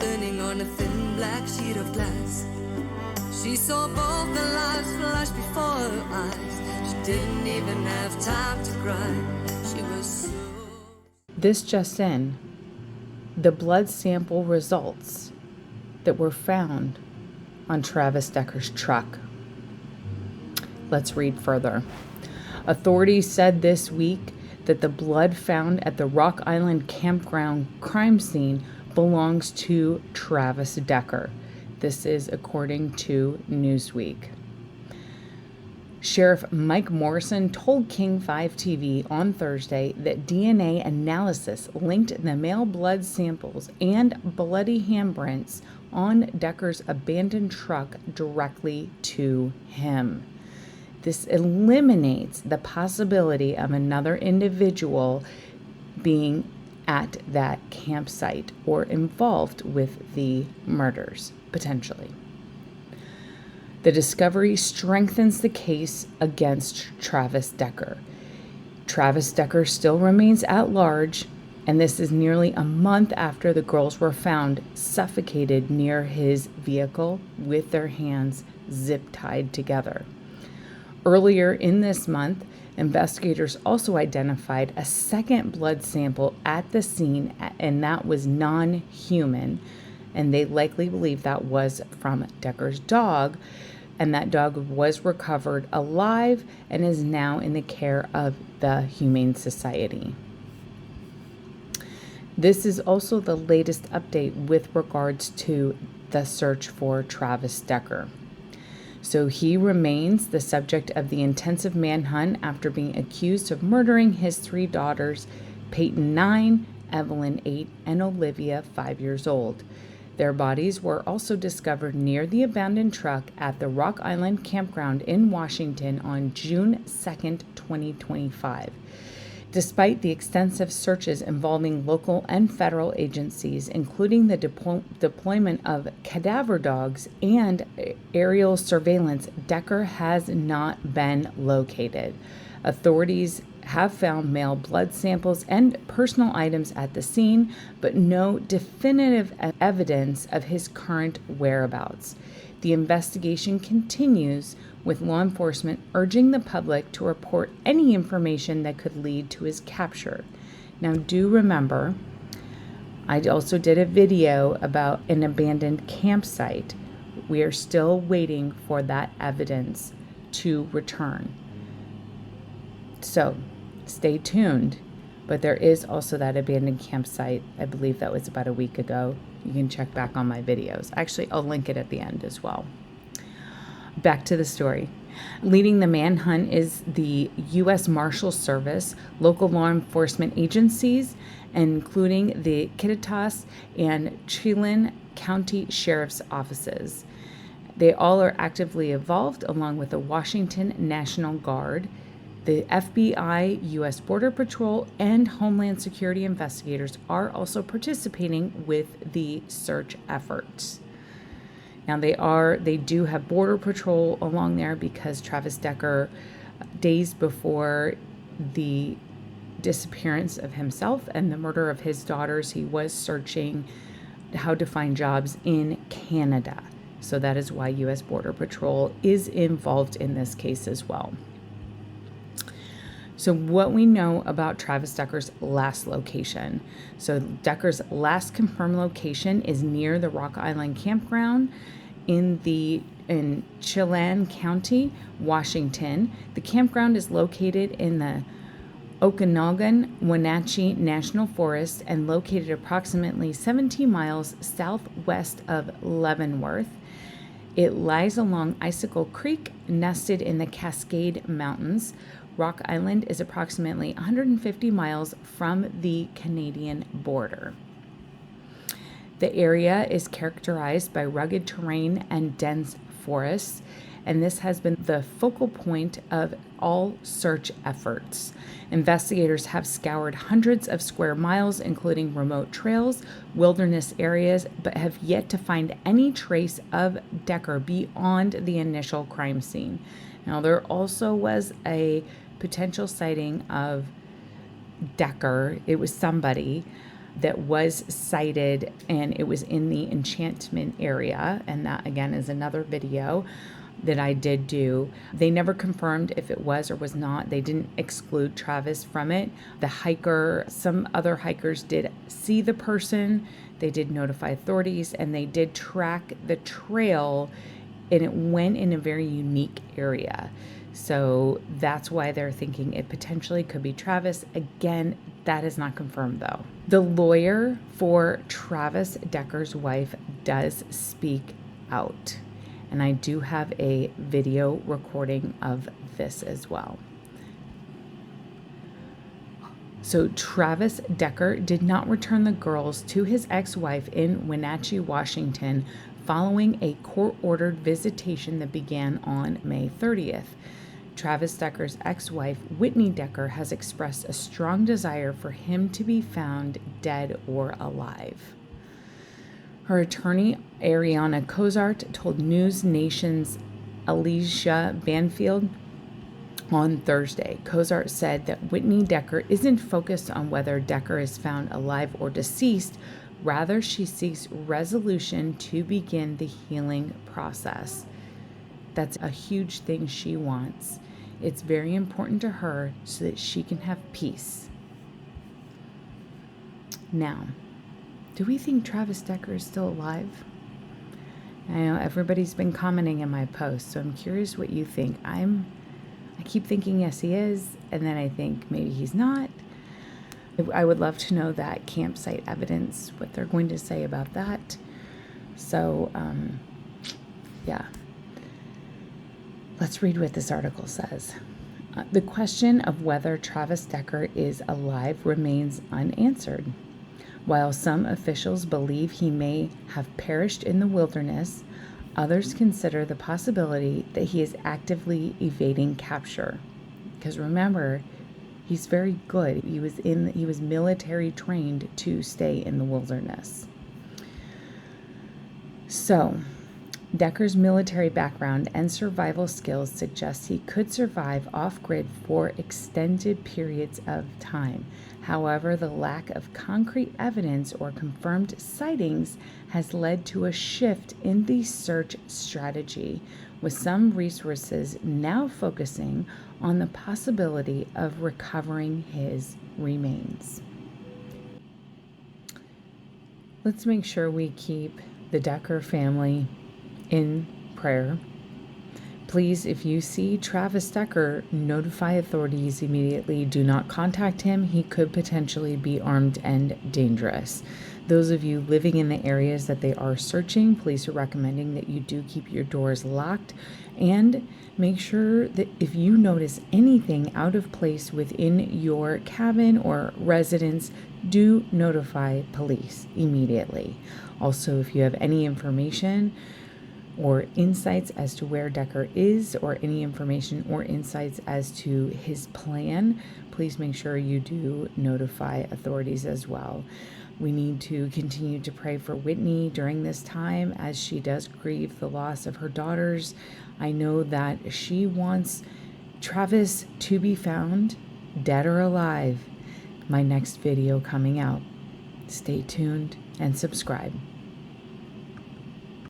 turning on a thin black sheet of glass. She saw both the lives flash before her eyes. She didn't even have time to cry. She was so... This just in, the blood sample results that were found on Travis Decker's truck. Let's read further. Authorities said this week that the blood found at the Rock Island Campground crime scene belongs to Travis Decker. This is according to Newsweek. Sheriff Mike Morrison told King 5 TV on Thursday that DNA analysis linked the male blood samples and bloody handprints on Decker's abandoned truck directly to him. This eliminates the possibility of another individual being at that campsite or involved with the murders, potentially. The discovery strengthens the case against Travis Decker. Travis Decker still remains at large, and this is nearly a month after the girls were found suffocated near his vehicle with their hands zip-tied together. Earlier in this month, investigators also identified a second blood sample at the scene, and that was non-human, and they likely believe that was from Decker's dog, and that dog was recovered alive and is now in the care of the Humane Society. This is also the latest update with regards to the search for Travis Decker. So he remains the subject of the intensive manhunt after being accused of murdering his 3 daughters, Peyton 9, Evelyn 8, and Olivia 5 years old. Their bodies were also discovered near the abandoned truck at the Rock Island Campground in Washington on June 2nd, 2025. Despite the extensive searches involving local and federal agencies, including the deployment of cadaver dogs and aerial surveillance, Decker has not been located. Authorities have found male blood samples and personal items at the scene, but no definitive evidence of his current whereabouts. The investigation continues, with law enforcement urging the public to report any information that could lead to his capture. Now, do remember, I also did a video about an abandoned campsite. We are still waiting for that evidence to return. So, stay tuned. But there is also that abandoned campsite. I believe that was about a week ago. You can check back on my videos. Actually, I'll link it at the end as well. Back to the story. Leading the manhunt is the U.S. Marshal Service, local law enforcement agencies, including the Kittitas and Chelan County Sheriff's Offices. They all are actively involved, along with the Washington National Guard, the FBI, U.S. Border Patrol, and Homeland Security investigators are also participating with the search efforts. Now they do have Border Patrol along there because Travis Decker, days before the disappearance of himself and the murder of his daughters, he was searching how to find jobs in Canada. So that is why U.S. Border Patrol is involved in this case as well. So what we know about Travis Decker's last location. So Decker's last confirmed location is near the Rock Island Campground in Chelan County, Washington. The campground is located in the Okanogan-Wenatchee National Forest and located approximately 17 miles southwest of Leavenworth. It lies along Icicle Creek, nested in the Cascade Mountains. Rock Island is approximately 150 miles from the Canadian border. The area is characterized by rugged terrain and dense forests, and this has been the focal point of all search efforts. Investigators have scoured hundreds of square miles, including remote trails, wilderness areas, but have yet to find any trace of Decker beyond the initial crime scene. Now, there also was a potential sighting of Decker. It was somebody that was sighted, and it was in the enchantment area. And that again is another video that I did do. They never confirmed if it was or was not. They didn't exclude Travis from it. The hiker, some other hikers did see the person. They did notify authorities, and they did track the trail, and it went in a very unique area. So that's why they're thinking it potentially could be Travis. Again, that is not confirmed though. The lawyer for Travis Decker's wife does speak out, and I do have a video recording of this as well. So Travis Decker did not return the girls to his ex-wife in Wenatchee, Washington, following a court-ordered visitation that began on May 30th. Travis Decker's ex-wife, Whitney Decker, has expressed a strong desire for him to be found dead or alive. Her attorney, Ariana Cozart, told News Nation's Alicia Banfield on Thursday. Cozart said that Whitney Decker isn't focused on whether Decker is found alive or deceased. Rather, she seeks resolution to begin the healing process. That's a huge thing she wants. It's very important to her so that she can have peace. Now, do we think Travis Decker is still alive? I know everybody's been commenting in my post, so I'm curious what you think. I keep thinking yes, he is, and then I think maybe he's not. I would love to know that campsite evidence, what they're going to say about that. So, yeah. Let's read what this article says. The question of whether Travis Decker is alive remains unanswered. While some officials believe he may have perished in the wilderness, others consider the possibility that he is actively evading capture. Because remember, he's very good. He was military trained to stay in the wilderness. So, Decker's military background and survival skills suggest he could survive off-grid for extended periods of time. However, the lack of concrete evidence or confirmed sightings has led to a shift in the search strategy, with some resources now focusing on the possibility of recovering his remains. Let's make sure we keep the Decker family in prayer. Please, if you see Travis Decker, notify authorities immediately. Do not contact him. He could potentially be armed and dangerous. Those of you living in the areas that they are searching, police are recommending that you do keep your doors locked, and make sure that if you notice anything out of place within your cabin or residence, do notify police immediately. Also, if you have any information or insights as to where Decker is, or any information or insights as to his plan, please make sure you do notify authorities as well. We need to continue to pray for Whitney during this time as she does grieve the loss of her daughters. I know that she wants Travis to be found dead or alive. My next video coming out. Stay tuned and subscribe.